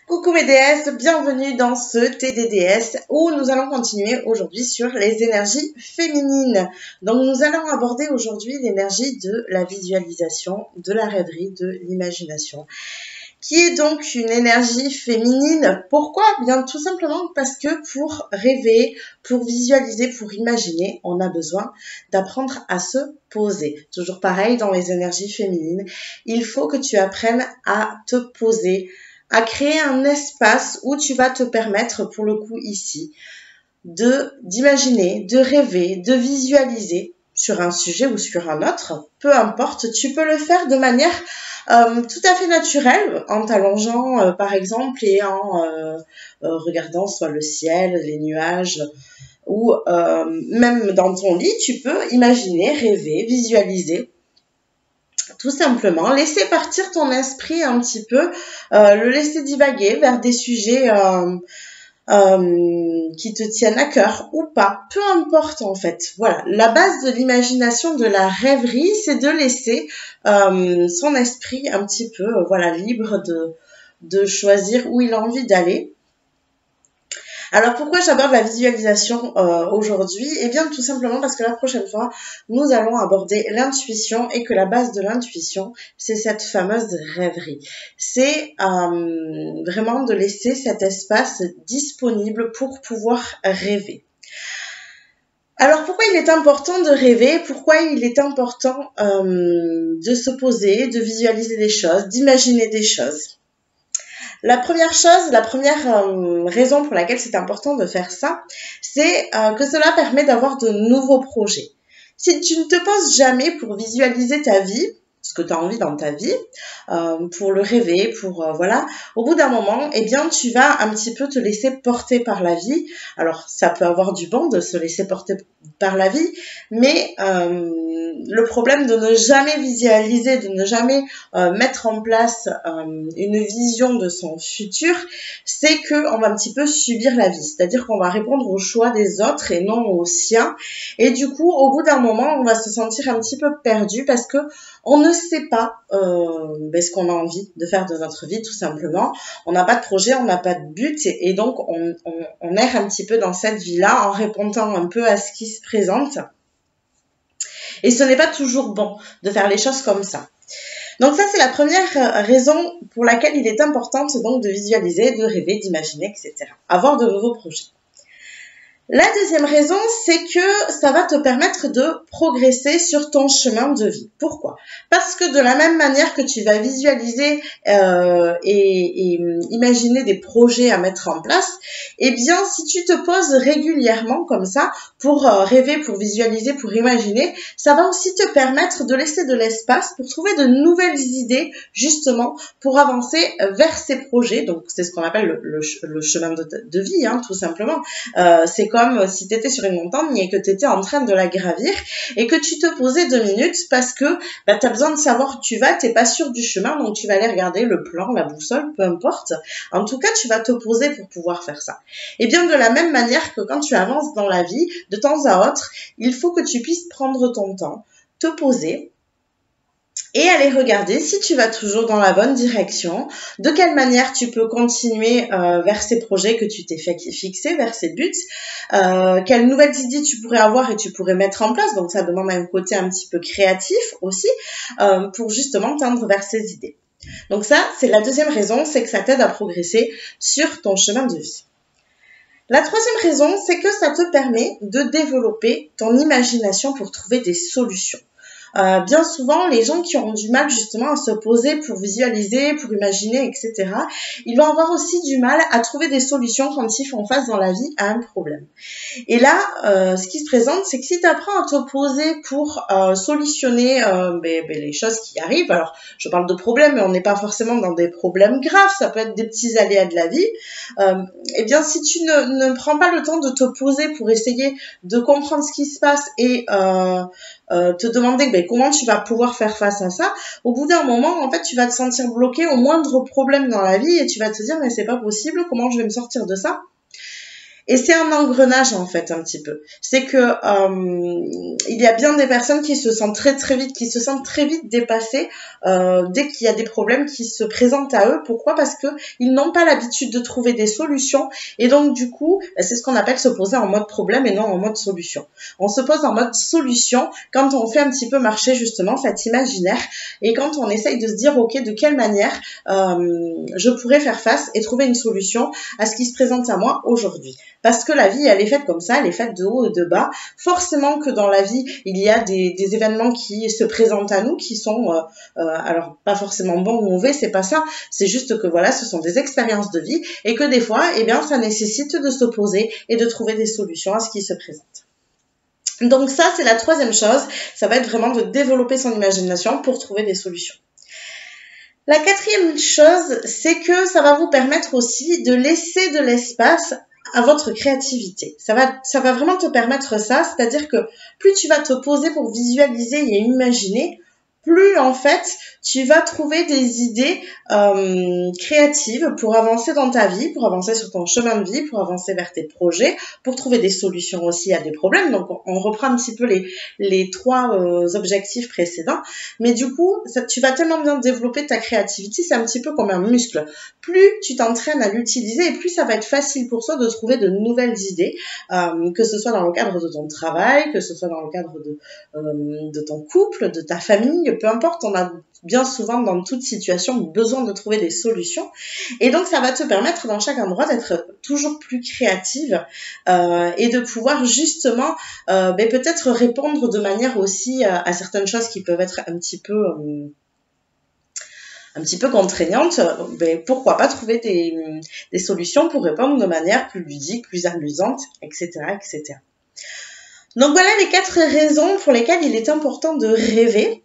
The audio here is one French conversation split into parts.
Coucou mes déesses, bienvenue dans ce TDDS où nous allons continuer aujourd'hui sur les énergies féminines. Donc nous allons aborder aujourd'hui l'énergie de la visualisation, de la rêverie, de l'imagination, qui est donc une énergie féminine. Pourquoi? Bien tout simplement parce que pour rêver, pour visualiser, pour imaginer, on a besoin d'apprendre à se poser. Toujours pareil dans les énergies féminines, il faut que tu apprennes à te poser, à créer un espace où tu vas te permettre, pour le coup ici, d'imaginer, de rêver, de visualiser sur un sujet ou sur un autre, peu importe, tu peux le faire de manière tout à fait naturelle, en t'allongeant par exemple et en regardant soit le ciel, les nuages, ou même dans ton lit, tu peux imaginer, rêver, visualiser. Tout simplement, laisser partir ton esprit un petit peu, le laisser divaguer vers des sujets qui te tiennent à cœur ou pas, peu importe en fait. Voilà, la base de l'imagination, de la rêverie, c'est de laisser son esprit un petit peu voilà, libre de choisir où il a envie d'aller. Alors pourquoi j'aborde la visualisation aujourd'hui? Eh bien tout simplement parce que la prochaine fois, nous allons aborder l'intuition et que la base de l'intuition, c'est cette fameuse rêverie. C'est vraiment de laisser cet espace disponible pour pouvoir rêver. Alors pourquoi il est important de rêver? Pourquoi il est important de se poser, de visualiser des choses, d'imaginer des choses? La première chose, la première raison pour laquelle c'est important de faire ça, c'est que cela permet d'avoir de nouveaux projets. Si tu ne te poses jamais pour visualiser ta vie, ce que tu as envie dans ta vie, pour le rêver, pour voilà, au bout d'un moment, eh bien, tu vas un petit peu te laisser porter par la vie. Alors, ça peut avoir du bon de se laisser porter par la vie, mais le problème de ne jamais visualiser, de ne jamais mettre en place une vision de son futur, c'est que on va un petit peu subir la vie. C'est-à-dire qu'on va répondre aux choix des autres et non aux siens. Et du coup, au bout d'un moment, on va se sentir un petit peu perdu parce que on ne sait pas ce qu'on a envie de faire de notre vie, tout simplement. On n'a pas de projet, on n'a pas de but et donc on erre un petit peu dans cette vie-là en répondant un peu à ce qui se présente. Et ce n'est pas toujours bon de faire les choses comme ça. Donc ça, c'est la première raison pour laquelle il est important donc de visualiser, de rêver, d'imaginer, etc. Avoir de nouveaux projets. La deuxième raison, c'est que ça va te permettre de progresser sur ton chemin de vie. Pourquoi? Parce que de la même manière que tu vas visualiser et imaginer des projets à mettre en place, eh bien, si tu te poses régulièrement comme ça pour rêver, pour visualiser, pour imaginer, ça va aussi te permettre de laisser de l'espace pour trouver de nouvelles idées, justement, pour avancer vers ces projets. Donc, c'est ce qu'on appelle le chemin de vie, hein, tout simplement. C'est comme si tu étais sur une montagne et que tu étais en train de la gravir et que tu te posais 2 minutes parce que tu as besoin de savoir où tu vas, tu n'es pas sûr du chemin, donc tu vas aller regarder le plan, la boussole, peu importe. En tout cas, tu vas te poser pour pouvoir faire ça. Et bien de la même manière que quand tu avances dans la vie, de temps à autre, il faut que tu puisses prendre ton temps, te poser, et aller regarder si tu vas toujours dans la bonne direction, de quelle manière tu peux continuer vers ces projets que tu t'es fixés, vers ces buts, quelles nouvelles idées tu pourrais avoir et tu pourrais mettre en place, donc ça demande un côté un petit peu créatif aussi, pour justement tendre vers ces idées. Donc ça, c'est la deuxième raison, c'est que ça t'aide à progresser sur ton chemin de vie. La troisième raison, c'est que ça te permet de développer ton imagination pour trouver des solutions. Bien souvent, les gens qui ont du mal justement à se poser pour visualiser, pour imaginer, etc., ils vont avoir aussi du mal à trouver des solutions quand ils font face dans la vie à un problème. Et là, ce qui se présente, c'est que si tu apprends à te poser pour solutionner les choses qui arrivent, alors je parle de problèmes, mais on n'est pas forcément dans des problèmes graves, ça peut être des petits aléas de la vie, eh bien si tu ne prends pas le temps de te poser pour essayer de comprendre ce qui se passe et te demander comment tu vas pouvoir faire face à ça, au bout d'un moment, en fait, tu vas te sentir bloqué au moindre problème dans la vie et tu vas te dire, mais c'est pas possible, comment je vais me sortir de ça? Et c'est un engrenage en fait un petit peu. C'est que il y a bien des personnes qui se sentent très vite dépassées dès qu'il y a des problèmes qui se présentent à eux. Pourquoi? Parce que ils n'ont pas l'habitude de trouver des solutions et donc du coup, c'est ce qu'on appelle se poser en mode problème et non en mode solution. On se pose en mode solution quand on fait un petit peu marcher justement cet imaginaire et quand on essaye de se dire ok, de quelle manière je pourrais faire face et trouver une solution à ce qui se présente à moi aujourd'hui. Parce que la vie, elle est faite comme ça, elle est faite de haut et de bas. Forcément que dans la vie, il y a des événements qui se présentent à nous, qui sont, alors pas forcément bons ou mauvais, c'est pas ça. C'est juste que voilà, ce sont des expériences de vie et que des fois, eh bien, ça nécessite de s'opposer et de trouver des solutions à ce qui se présente. Donc ça, c'est la troisième chose. Ça va être vraiment de développer son imagination pour trouver des solutions. La quatrième chose, c'est que ça va vous permettre aussi de laisser de l'espace à votre créativité. Ça va vraiment te permettre ça, c'est-à-dire que plus tu vas te poser pour visualiser et imaginer, plus en fait tu vas trouver des idées créatives pour avancer dans ta vie, pour avancer sur ton chemin de vie, pour avancer vers tes projets, pour trouver des solutions aussi à des problèmes. Donc on reprend un petit peu les trois objectifs précédents, mais du coup tu vas tellement bien développer ta créativité, c'est un petit peu comme un muscle. Plus tu t'entraînes à l'utiliser et plus ça va être facile pour toi de trouver de nouvelles idées, que ce soit dans le cadre de ton travail, que ce soit dans le cadre de ton couple, de ta famille, peu importe, on a bien souvent dans toute situation besoin de trouver des solutions et donc ça va te permettre dans chaque endroit d'être toujours plus créative et de pouvoir justement peut-être répondre de manière aussi à certaines choses qui peuvent être un petit peu contraignantes, pourquoi pas trouver des solutions pour répondre de manière plus ludique, plus amusante, etc., etc. Donc voilà les 4 raisons pour lesquelles il est important de rêver.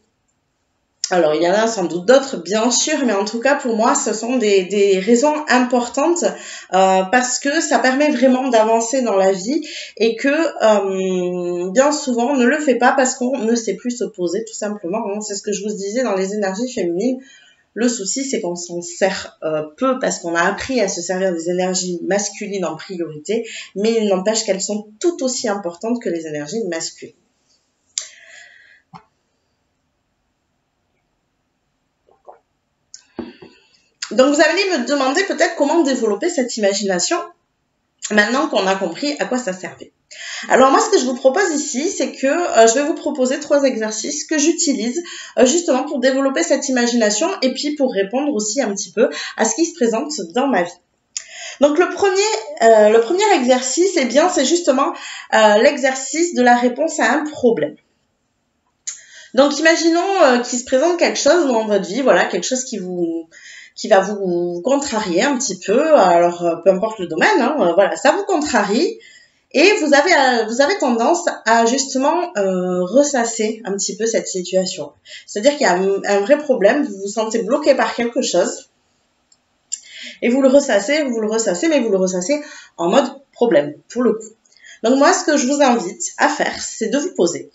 Alors, il y en a sans doute d'autres, bien sûr, mais en tout cas, pour moi, ce sont des raisons importantes parce que ça permet vraiment d'avancer dans la vie et que bien souvent, on ne le fait pas parce qu'on ne sait plus s'opposer, tout simplement. C'est ce que je vous disais dans les énergies féminines. Le souci, c'est qu'on s'en sert peu parce qu'on a appris à se servir des énergies masculines en priorité, mais il n'empêche qu'elles sont tout aussi importantes que les énergies masculines. Donc vous allez me demander peut-être comment développer cette imagination maintenant qu'on a compris à quoi ça servait. Alors moi ce que je vous propose ici c'est que je vais vous proposer 3 exercices que j'utilise justement pour développer cette imagination et puis pour répondre aussi un petit peu à ce qui se présente dans ma vie. Donc le premier exercice, eh bien c'est justement l'exercice de la réponse à un problème. Donc imaginons qu'il se présente quelque chose dans votre vie, voilà, quelque chose qui va vous contrarier un petit peu, alors peu importe le domaine, voilà, ça vous contrarie et vous avez tendance à justement ressasser un petit peu cette situation. C'est-à-dire qu'il y a un vrai problème, vous vous sentez bloqué par quelque chose et vous le ressassez, mais vous le ressassez en mode problème, pour le coup. Donc moi, ce que je vous invite à faire, c'est de vous poser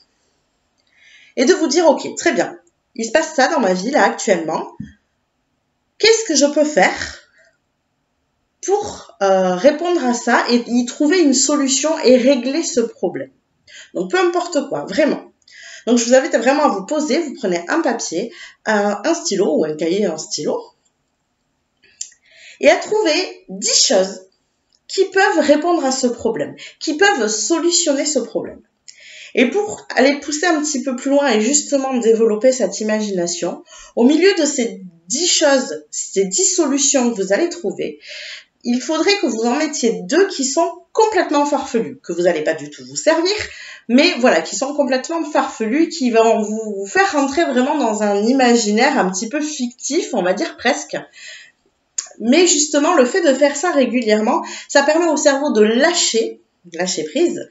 et de vous dire, ok, très bien, il se passe ça dans ma vie là actuellement. Qu'est-ce que je peux faire pour répondre à ça et y trouver une solution et régler ce problème? Donc, peu importe quoi, vraiment. Donc, je vous invite vraiment à vous poser, vous prenez un papier, un stylo ou un cahier et un stylo et à trouver 10 choses qui peuvent répondre à ce problème, qui peuvent solutionner ce problème. Et pour aller pousser un petit peu plus loin et justement développer cette imagination, au milieu de ces 10 choses, ces 10 solutions que vous allez trouver, il faudrait que vous en mettiez 2 qui sont complètement farfelues, que vous n'allez pas du tout vous servir, mais voilà, qui sont complètement farfelues, qui vont vous faire rentrer vraiment dans un imaginaire un petit peu fictif, on va dire presque. Mais justement, le fait de faire ça régulièrement, ça permet au cerveau de lâcher prise,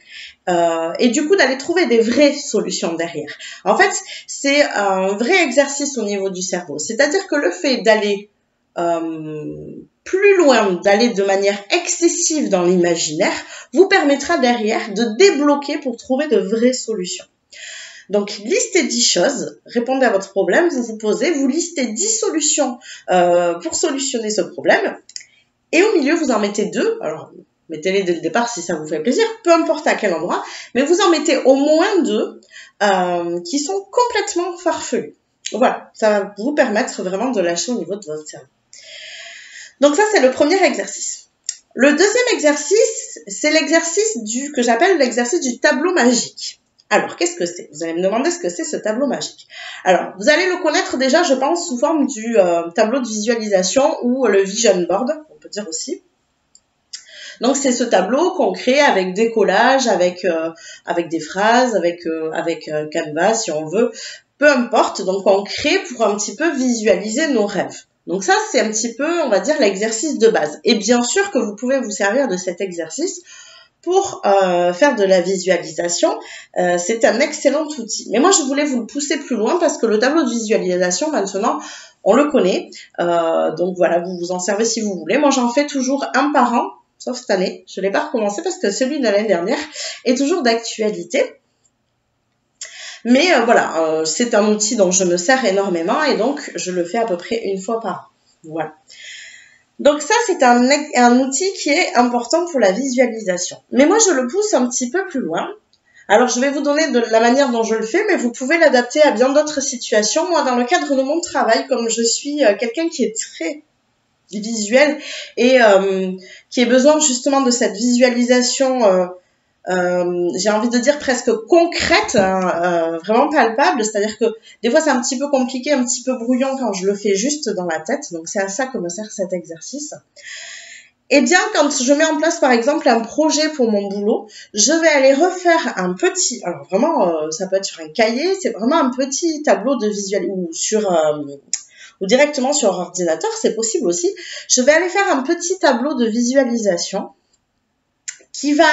et du coup d'aller trouver des vraies solutions derrière. En fait, c'est un vrai exercice au niveau du cerveau. C'est-à-dire que le fait d'aller plus loin, d'aller de manière excessive dans l'imaginaire, vous permettra derrière de débloquer pour trouver de vraies solutions. Donc, listez 10 choses, répondez à votre problème, vous vous posez, vous listez 10 solutions pour solutionner ce problème, et au milieu, vous en mettez 2. Alors, mettez-les dès le départ si ça vous fait plaisir, peu importe à quel endroit, mais vous en mettez au moins 2 qui sont complètement farfelus. Voilà, ça va vous permettre vraiment de lâcher au niveau de votre cerveau. Donc ça, c'est le premier exercice. Le deuxième exercice, c'est l'exercice que j'appelle l'exercice du tableau magique. Alors, qu'est-ce que c'est? Vous allez me demander ce que c'est ce tableau magique. Alors, vous allez le connaître déjà, je pense, sous forme du tableau de visualisation ou le vision board, on peut dire aussi. Donc, c'est ce tableau qu'on crée avec des collages, avec des phrases, avec Canva, si on veut, peu importe. Donc, on crée pour un petit peu visualiser nos rêves. Donc ça, c'est un petit peu, on va dire, l'exercice de base. Et bien sûr que vous pouvez vous servir de cet exercice pour faire de la visualisation. C'est un excellent outil. Mais moi, je voulais vous le pousser plus loin parce que le tableau de visualisation, maintenant, on le connaît. Donc voilà, vous vous en servez si vous voulez. Moi, j'en fais toujours un par an, sauf cette année. Je ne l'ai pas recommencé parce que celui de l'année dernière est toujours d'actualité. Mais voilà, c'est un outil dont je me sers énormément et donc je le fais à peu près une fois par an. Voilà. Donc ça, c'est un outil qui est important pour la visualisation. Mais moi, je le pousse un petit peu plus loin. Alors, je vais vous donner de la manière dont je le fais, mais vous pouvez l'adapter à bien d'autres situations. Moi, dans le cadre de mon travail, comme je suis quelqu'un qui est très visuel et qui a besoin justement de cette visualisation j'ai envie de dire presque concrète, vraiment palpable, c'est-à-dire que des fois c'est un petit peu compliqué, un petit peu brouillon quand je le fais juste dans la tête, donc c'est à ça que me sert cet exercice. Eh bien, quand je mets en place par exemple un projet pour mon boulot, je vais aller refaire un petit, alors vraiment ça peut être sur un cahier, c'est vraiment un petit tableau de visualisation ou directement sur ordinateur, c'est possible aussi. Je vais aller faire un petit tableau de visualisation qui va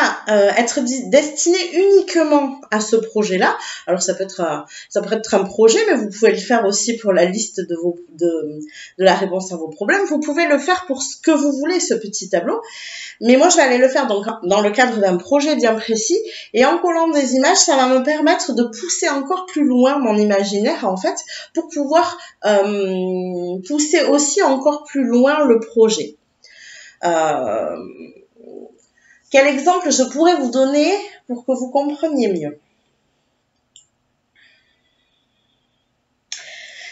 être destiné uniquement à ce projet-là. Alors ça peut être un projet, mais vous pouvez le faire aussi pour la liste de la réponse à vos problèmes. Vous pouvez le faire pour ce que vous voulez, ce petit tableau. Mais moi, je vais aller le faire donc dans le cadre d'un projet bien précis. Et en collant des images, ça va me permettre de pousser encore plus loin mon imaginaire, en fait, pour pouvoir pousser aussi encore plus loin le projet. Quel exemple je pourrais vous donner pour que vous compreniez mieux?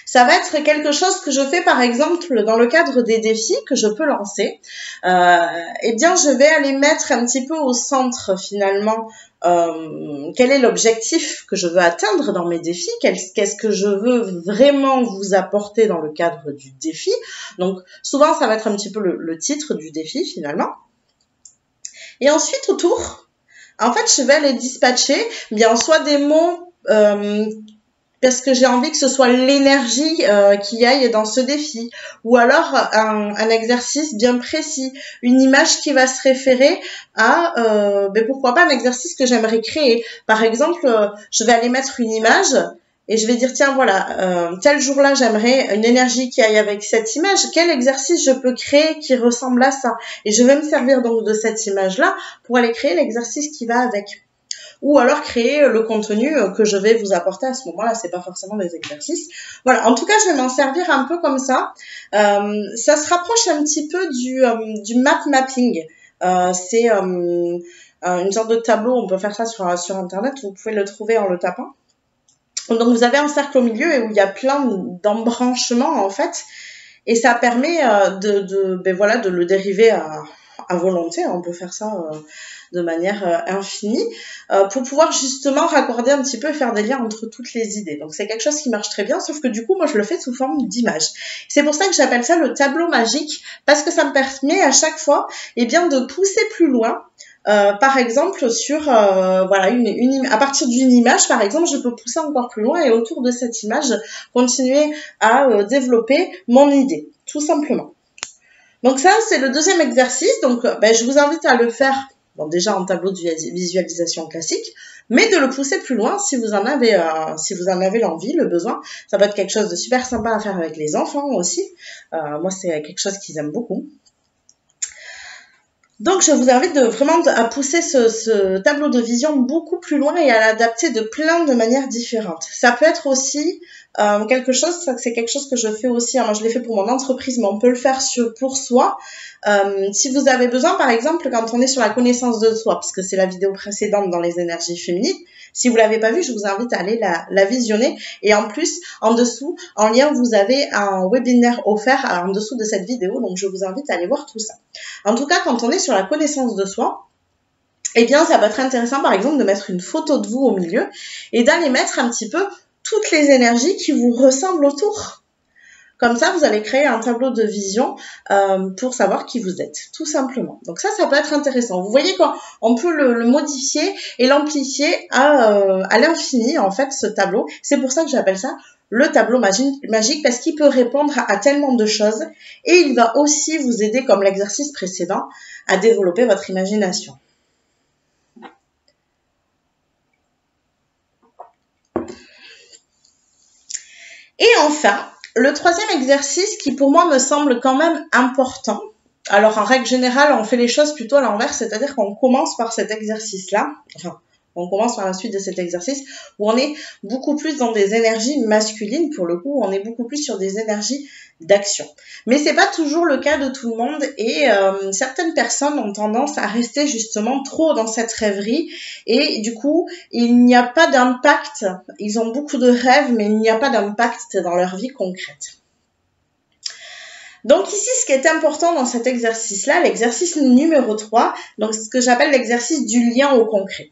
Ça va être quelque chose que je fais par exemple dans le cadre des défis que je peux lancer. Eh bien, je vais aller mettre un petit peu au centre finalement quel est l'objectif que je veux atteindre dans mes défis, qu'est-ce que je veux vraiment vous apporter dans le cadre du défi. Donc, souvent, ça va être un petit peu le titre du défi finalement. Et ensuite, autour, en fait, je vais aller dispatcher bien soit des mots parce que j'ai envie que ce soit l'énergie qui aille dans ce défi, ou alors un exercice bien précis, une image qui va se référer à, pourquoi pas un exercice que j'aimerais créer. Par exemple, je vais aller mettre une image et je vais dire, tiens, voilà, tel jour-là, j'aimerais une énergie qui aille avec cette image. Quel exercice je peux créer qui ressemble à ça? Et je vais me servir donc de cette image-là pour aller créer l'exercice qui va avec. Ou alors créer le contenu que je vais vous apporter à ce moment-là. C'est pas forcément des exercices. Voilà, en tout cas, je vais m'en servir un peu comme ça. Ça se rapproche un petit peu du map mapping. C'est une sorte de tableau, on peut faire ça sur Internet, vous pouvez le trouver en le tapant. Donc, vous avez un cercle au milieu et où il y a plein d'embranchements, en fait, et ça permet de le dériver à volonté. On peut faire ça de manière infinie pour pouvoir justement raccorder un petit peu et faire des liens entre toutes les idées. Donc, c'est quelque chose qui marche très bien, sauf que du coup, moi, je le fais sous forme d'image. C'est pour ça que j'appelle ça le tableau magique, parce que ça me permet à chaque fois de pousser plus loin. Par exemple, sur à partir d'une image, par exemple, je peux pousser encore plus loin et autour de cette image, continuer à développer mon idée, tout simplement. Donc ça, c'est le deuxième exercice. Donc, je vous invite à le faire, déjà en tableau de visualisation classique, mais de le pousser plus loin si vous en avez l'envie, le besoin. Ça peut être quelque chose de super sympa à faire avec les enfants aussi. Moi, c'est quelque chose qu'ils aiment beaucoup. Donc, je vous invite vraiment à pousser ce tableau de vision beaucoup plus loin et à l'adapter de plein de manières différentes. Ça peut être aussi quelque chose, ça c'est quelque chose que je fais aussi, hein, moi je l'ai fait pour mon entreprise, mais on peut le faire pour soi. Si vous avez besoin, par exemple, quand on est sur la connaissance de soi, parce que c'est la vidéo précédente dans les énergies féminines, si vous l'avez pas vue, je vous invite à aller la visionner. Et en plus, en dessous, en lien, vous avez un webinaire offert en dessous de cette vidéo, donc je vous invite à aller voir tout ça. En tout cas, quand on est sur la connaissance de soi, eh bien, ça peut être intéressant, par exemple, de mettre une photo de vous au milieu et d'aller mettre un petit peu toutes les énergies qui vous ressemblent autour. Comme ça, vous allez créer un tableau de vision pour savoir qui vous êtes, tout simplement. Donc ça peut être intéressant. Vous voyez qu'on peut le modifier et l'amplifier à l'infini, en fait, ce tableau. C'est pour ça que j'appelle ça le tableau magique, parce qu'il peut répondre à tellement de choses et il va aussi vous aider, comme l'exercice précédent, à développer votre imagination. Et enfin, le troisième exercice qui pour moi me semble quand même important, alors en règle générale on fait les choses plutôt à l'envers, c'est-à-dire qu'on commence par cet exercice-là, enfin on commence par la suite de cet exercice où on est beaucoup plus dans des énergies masculines, pour le coup on est beaucoup plus sur des énergies d'action. Mais c'est pas toujours le cas de tout le monde et certaines personnes ont tendance à rester justement trop dans cette rêverie et du coup il n'y a pas d'impact, ils ont beaucoup de rêves mais il n'y a pas d'impact dans leur vie concrète. Donc ici, ce qui est important dans cet exercice-là, l'exercice numéro 3, donc ce que j'appelle l'exercice du lien au concret.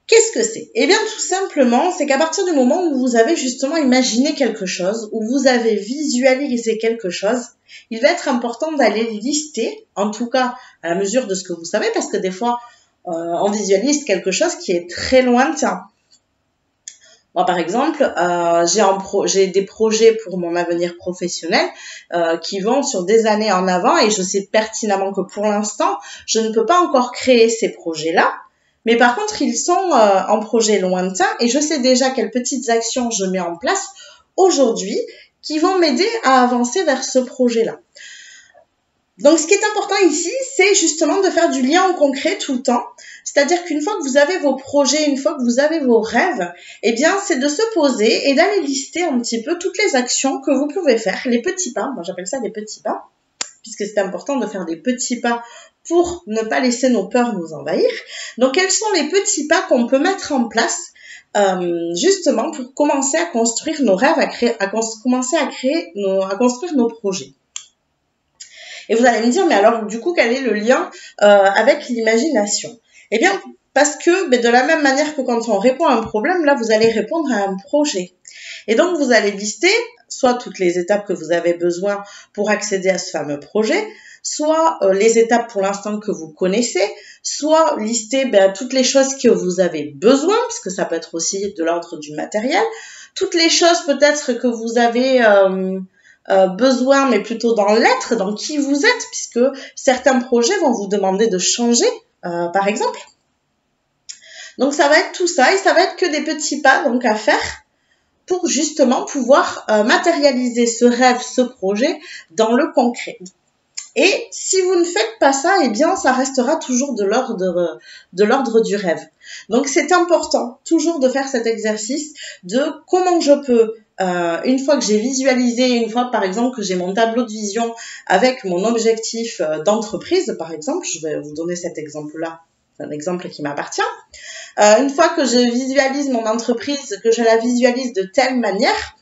Qu'est-ce que c'est? Eh bien, tout simplement, c'est qu'à partir du moment où vous avez justement imaginé quelque chose, où vous avez visualisé quelque chose, il va être important d'aller lister, en tout cas à la mesure de ce que vous savez, parce que des fois, on visualise quelque chose qui est très lointain. Moi, par exemple, j'ai des projets pour mon avenir professionnel qui vont sur des années en avant et je sais pertinemment que pour l'instant, je ne peux pas encore créer ces projets-là. Mais par contre, ils sont en projet lointain et je sais déjà quelles petites actions je mets en place aujourd'hui qui vont m'aider à avancer vers ce projet-là. Donc, ce qui est important ici, c'est justement de faire du lien en concret tout le temps. C'est-à-dire qu'une fois que vous avez vos projets, une fois que vous avez vos rêves, eh bien, c'est de se poser et d'aller lister un petit peu toutes les actions que vous pouvez faire, les petits pas. Moi, j'appelle ça des petits pas, puisque c'est important de faire des petits pas pour ne pas laisser nos peurs nous envahir. Donc, quels sont les petits pas qu'on peut mettre en place justement pour commencer à construire nos rêves, à construire nos projets. Et vous allez me dire, mais alors du coup, quel est le lien avec l'imagination? Eh bien, parce que de la même manière que quand on répond à un problème, là, vous allez répondre à un projet. Et donc, vous allez lister soit toutes les étapes que vous avez besoin pour accéder à ce fameux projet, soit les étapes pour l'instant que vous connaissez, soit lister toutes les choses que vous avez besoin, puisque ça peut être aussi de l'ordre du matériel, toutes les choses peut-être que vous avez besoin, mais plutôt dans l'être, dans qui vous êtes, puisque certains projets vont vous demander de changer, par exemple. Donc ça va être tout ça, et ça va être que des petits pas donc à faire pour justement pouvoir matérialiser ce rêve, ce projet dans le concret. Et si vous ne faites pas ça, eh bien, ça restera toujours de l'ordre du rêve. Donc, c'est important toujours de faire cet exercice de comment je peux, une fois que j'ai visualisé, une fois, par exemple, que j'ai mon tableau de vision avec mon objectif d'entreprise, par exemple, je vais vous donner cet exemple-là, c'est un exemple qui m'appartient. Une fois que je visualise mon entreprise, que je la visualise de telle manière,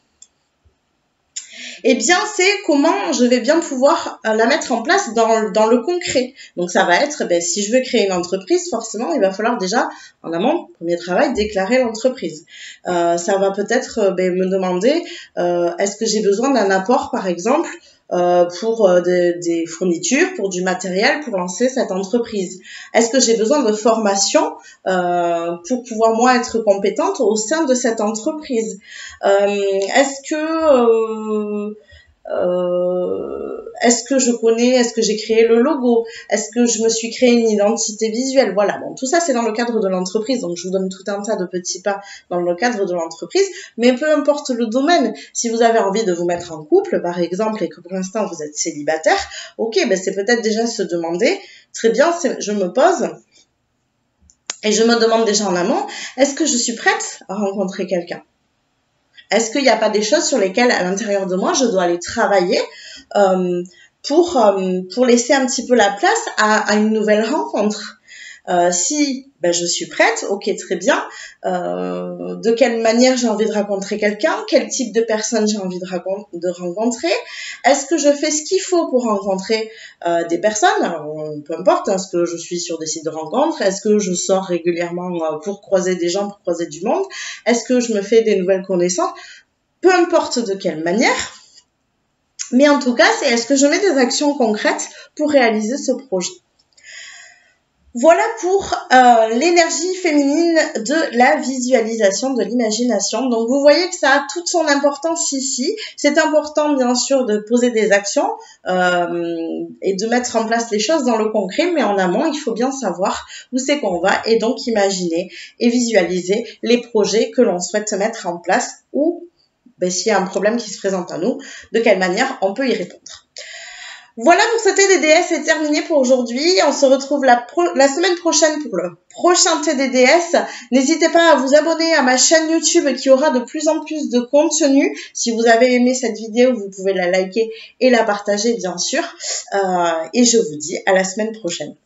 eh bien, c'est comment je vais bien pouvoir la mettre en place dans le concret. Donc, ça va être, si je veux créer une entreprise, forcément, il va falloir déjà, en amont, premier travail, déclarer l'entreprise. Ça va peut-être me demander, est-ce que j'ai besoin d'un apport, par exemple, pour des fournitures, pour du matériel, pour lancer cette entreprise? Est-ce que j'ai besoin de formation pour pouvoir, moi, être compétente au sein de cette entreprise? Est-ce que Est-ce que je connais, est-ce que j'ai créé le logo, est-ce que je me suis créé une identité visuelle, voilà. Bon, tout ça c'est dans le cadre de l'entreprise, donc je vous donne tout un tas de petits pas dans le cadre de l'entreprise, mais peu importe le domaine, si vous avez envie de vous mettre en couple, par exemple, et que pour l'instant vous êtes célibataire, ok, ben c'est peut-être déjà se demander, très bien, je me pose, et je me demande déjà en amont, est-ce que je suis prête à rencontrer quelqu'un? Est-ce qu'il n'y a pas des choses sur lesquelles, à l'intérieur de moi, je dois aller travailler pour laisser un petit peu la place à une nouvelle rencontre? Si je suis prête, ok, très bien. De quelle manière j'ai envie de rencontrer quelqu'un? Quel type de personne j'ai envie de rencontrer? Est-ce que je fais ce qu'il faut pour rencontrer des personnes? Alors, peu importe, est-ce que je suis sur des sites de rencontres? Est-ce que je sors régulièrement pour croiser des gens, pour croiser du monde? Est-ce que je me fais des nouvelles connaissances? Peu importe de quelle manière. Mais en tout cas, c'est est-ce que je mets des actions concrètes pour réaliser ce projet? Voilà pour l'énergie féminine de la visualisation, de l'imagination. Donc, vous voyez que ça a toute son importance ici. C'est important, bien sûr, de poser des actions et de mettre en place les choses dans le concret, mais en amont, il faut bien savoir où c'est qu'on va et donc imaginer et visualiser les projets que l'on souhaite mettre en place ou s'il y a un problème qui se présente à nous, de quelle manière on peut y répondre. Voilà pour ce TDDS, c'est terminé pour aujourd'hui. On se retrouve la semaine prochaine pour le prochain TDDS. N'hésitez pas à vous abonner à ma chaîne YouTube qui aura de plus en plus de contenu. Si vous avez aimé cette vidéo, vous pouvez la liker et la partager bien sûr. Et je vous dis à la semaine prochaine.